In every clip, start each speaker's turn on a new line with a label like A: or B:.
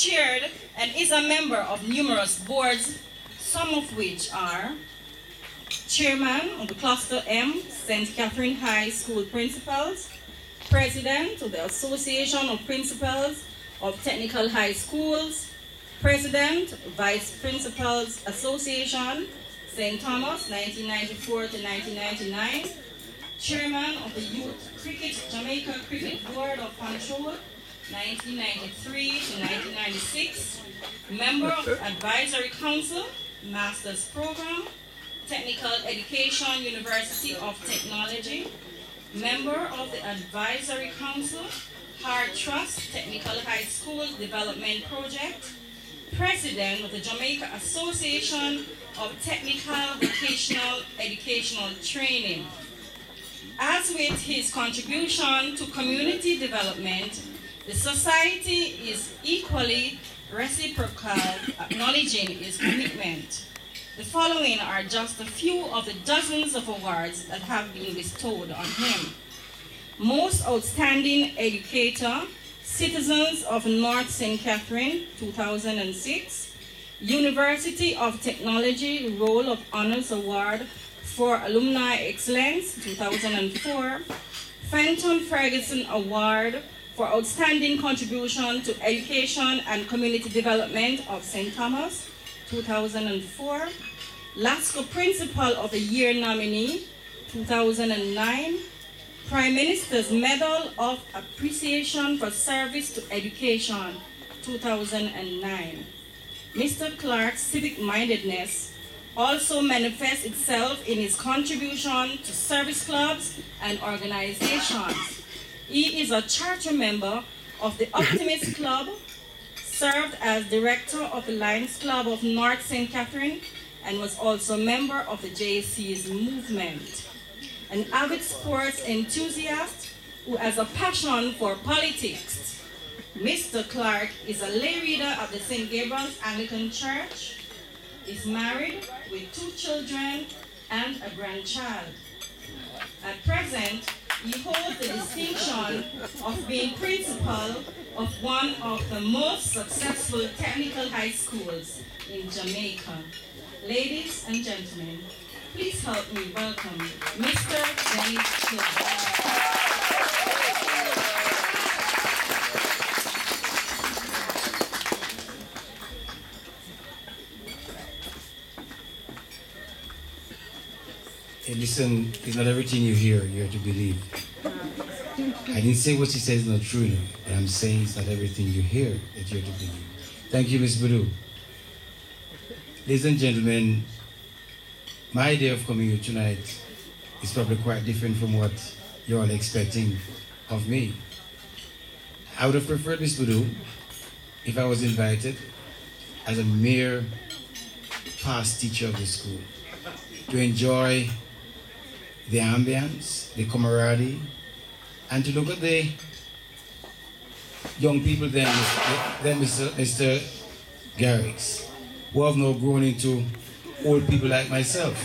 A: chaired and is a member of numerous boards, some of which are Chairman of the Cluster M, St. Catherine High School Principals, President of the Association of Principals of Technical High Schools, President, Vice Principals Association, St. Thomas, 1994 to 1999, Chairman of the Youth Cricket Jamaica Cricket Board of Control, 1993 to 1996, member of Advisory Council, Master's Program, Technical Education, University of Technology, member of the Advisory Council, Hard Trust Technical High School Development Project, President of the Jamaica Association of Technical Vocational Educational Training. As with his contribution to community development, the Society is equally reciprocal, acknowledging his commitment. The following are just a few of the dozens of awards that have been bestowed on him. Most Outstanding Educator, Citizens of North St. Catherine, 2006. University of Technology Roll of Honors Award for Alumni Excellence, 2004. Fenton Ferguson Award for Outstanding Contribution to Education and Community Development of St. Thomas, 2004. LASCO Principal of the Year nominee, 2009. Prime Minister's Medal of Appreciation for Service to Education, 2009. Mr. Clarke's civic mindedness also manifests itself in his contribution to service clubs and organizations. He is a charter member of the Optimist Club, served as director of the Lions Club of North St. Catherine, and was also a member of the JC's movement. An avid sports enthusiast who has a passion for politics. Mr. Clarke is a lay reader at the St. Gabriel's Anglican Church, is married with 2 children and a grandchild. At present, he holds the distinction of being principal of one of the most successful technical high schools in Jamaica. Ladies and gentlemen, please help me welcome Mr. Dennis Clarke.
B: Hey, listen, it's not everything you hear you're to believe. I didn't say what she says is not true, but I'm saying it's not everything you hear that you're to believe. Thank you, Ms. Buddo. Ladies and gentlemen, my idea of coming here tonight is probably quite different from what you're all expecting of me. I would have preferred, Ms. Buddo, if I was invited as a mere past teacher of the school to enjoy the ambience, the camaraderie, and to look at the young people then Mr. Garrix, who have now grown into old people like myself.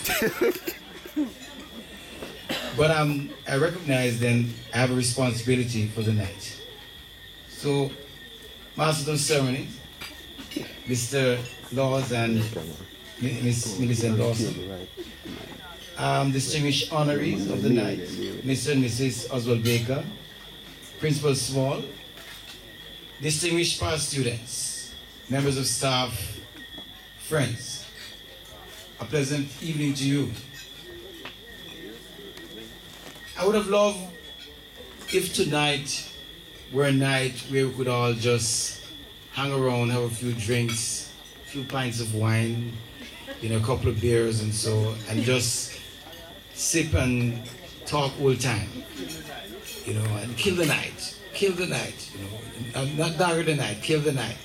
B: But I recognize then I have a responsibility for the night. So, Master of Ceremony, Mr. Laws and Miss Millicent Lawson, distinguished honorees of the night, Mr. and Mrs. Oswald Baker, Principal Small, distinguished past students, members of staff, friends, a pleasant evening to you. I would have loved if tonight were a night where we could all just hang around, have a few drinks, a few pints of wine, you know, a couple of beers and so, and just sip and talk old time, you know, and kill the night, you know, not dagger the night, kill the night,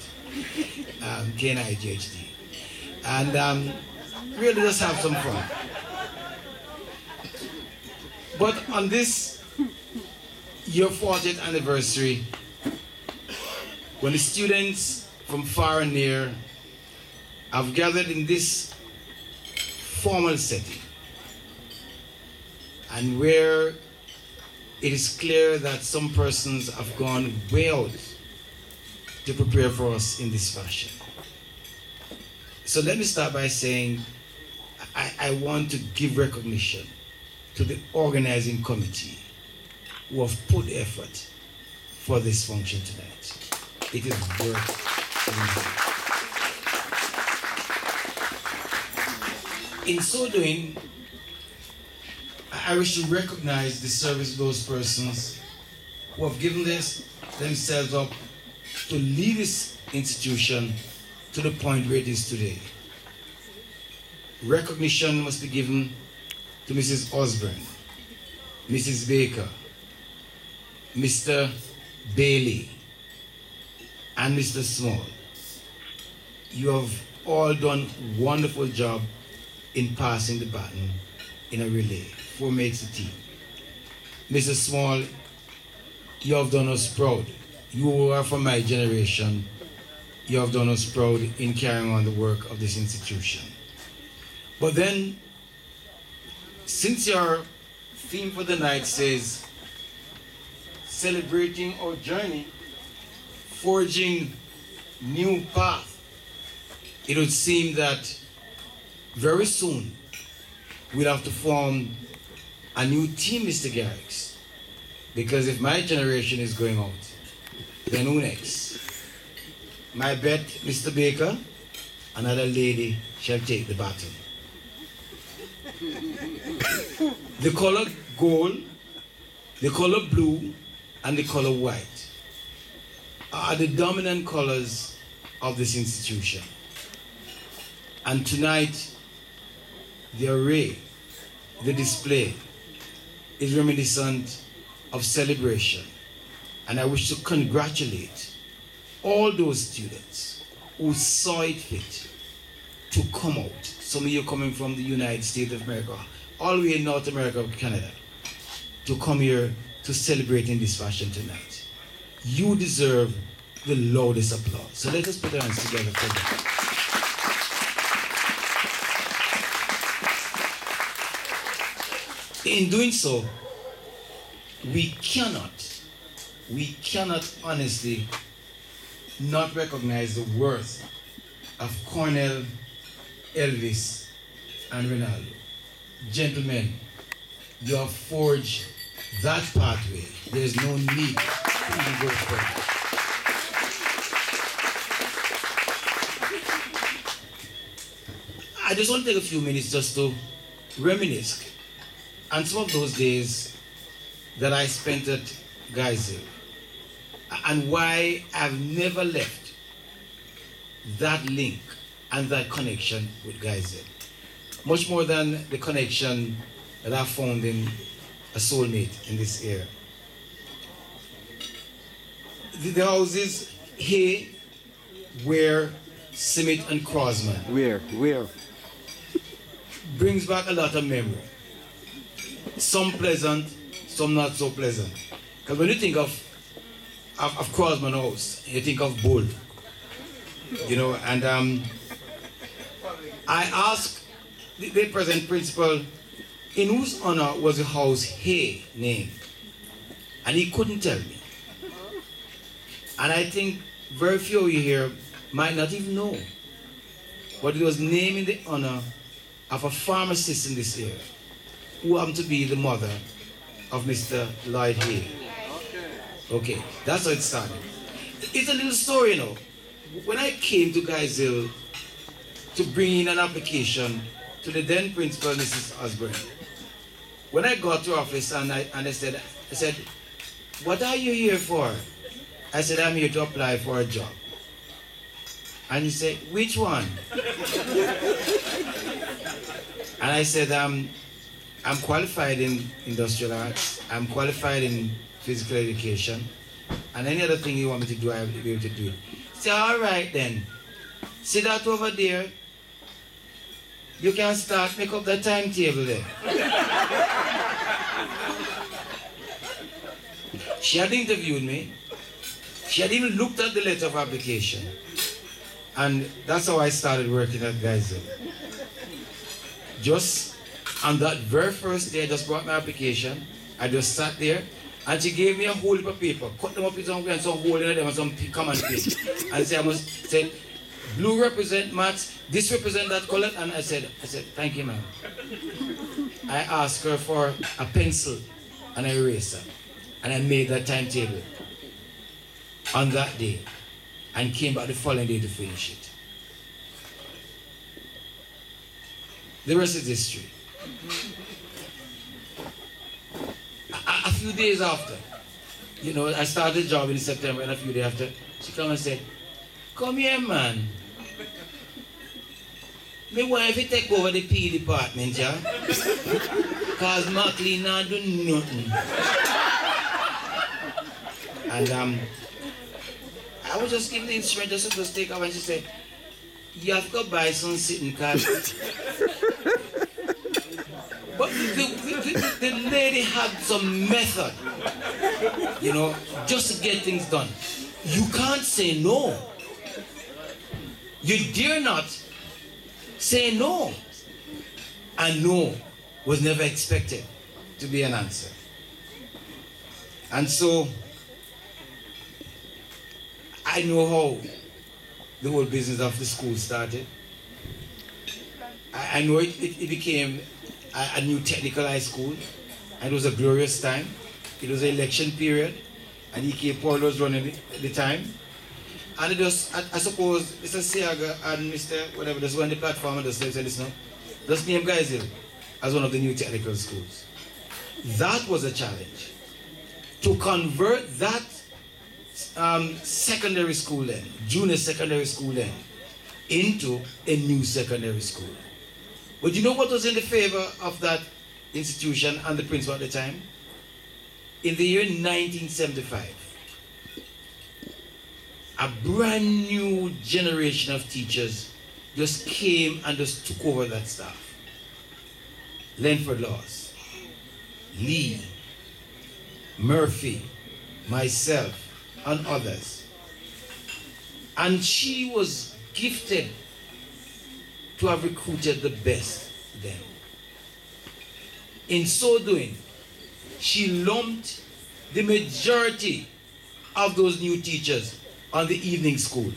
B: GHHD, and really just have some fun. But on this your 40th anniversary, when the students from far and near have gathered in this formal setting, and where it is clear that some persons have gone way out to prepare for us in this fashion. So let me start by saying I want to give recognition to the organizing committee who have put effort for this function tonight. It is worth it. In so doing, I wish to recognize the service of those persons who have given themselves up to lead this institution to the point where it is today. Recognition must be given to Mrs. Osborne, Mrs. Baker, Mr. Bailey, and Mr. Small. You have all done a wonderful job in passing the baton in a relay. 4 makes the team. Mr. Small, you have done us proud. You are from my generation. You have done us proud in carrying on the work of this institution. But then, since your theme for the night says, celebrating our journey, forging new path, it would seem that very soon we'll have to form a new team, Mr. Garrix. Because if my generation is going out, then who next? My bet, Mr. Baker, another lady shall take the baton. The color gold, the color blue, and the color white are the dominant colors of this institution. And tonight, the array, the display, is reminiscent of celebration. And I wish to congratulate all those students who saw it fit to come out. Some of you coming from the United States of America, all the way in North America, Canada, to come here to celebrate in this fashion tonight. You deserve the loudest applause. So let us put our hands together for them. In doing so, we cannot honestly not recognize the worth of Cornell, Elvis, and Ronaldo. Gentlemen, you have forged that pathway. There is no need to even go further. I just want to take a few minutes just to reminisce on some of those days that I spent at Guy's Hill, and why I've never left that link and that connection with Guy's Hill. Much more than the connection that I found in a soulmate in this era. The houses here were Simit and Crosman.
C: Where?
B: Brings back a lot of memory. Some pleasant, some not so pleasant. Because when you think of Crosman House, you think of Bull. You know, and I asked the present principal, in whose honor was the house Hay named? And he couldn't tell me. And I think very few of you here might not even know. But it was named in the honor of a pharmacist in this area, who happened to be the mother of Mr. Lloyd Hay. Okay, that's how it started. It's a little story, you know. When I came to Guy's Hill to bring in an application to the then principal, Mrs. Osborne, when I got to office and I said, what are you here for? I said, I'm here to apply for a job. And he said, which one? And I said, I'm qualified in industrial arts, I'm qualified in physical education, and any other thing you want me to do, I will be able to do it. He said, all right then, see that over there? You can start, make up the timetable there. She had interviewed me. She had even looked at the letter of application. And that's how I started working at Guy's Hill. Just on that very first day, I just brought my application. I just sat there And she gave me a whole heap of paper, cut them up in some hole in them and some common paper. And say I must say, blue represent maths, this represent that color. And I said, thank you, ma'am. I asked her for a pencil and an eraser. And I made that timetable on that day and came back the following day to finish it. The rest is history. A few days after, you know, I started the job in September, and a few days after, she come and said, come here, man. Me want if you take over the PE department, yeah? Cause McLean not do nothing. And I was just giving the instrument just to take off, and she said, you have to buy some sitting carpet. But the lady had some method, you know, just to get things done. You can't say no. You dare not say no. And no was never expected to be an answer. And so, I know how the whole business of the school started. I know it became a new technical high school, and it was a glorious time. It was an election period, and E.K. Paul was running at the time. And it was, I suppose, Mr. Siaga and Mr. whatever, just went on the platform and just said, listen, just name Geisel as one of the new technical schools. That was a challenge. To convert that secondary school then, junior secondary school then, into a new secondary school. But you know what was in the favor of that institution and the principal at the time? In the year 1975, a brand new generation of teachers just came and just took over that staff. Lenford Laws, Lee, Murphy, myself, and others. And she was gifted to have recruited the best then. In so doing, she lumped the majority of those new teachers on the evening school.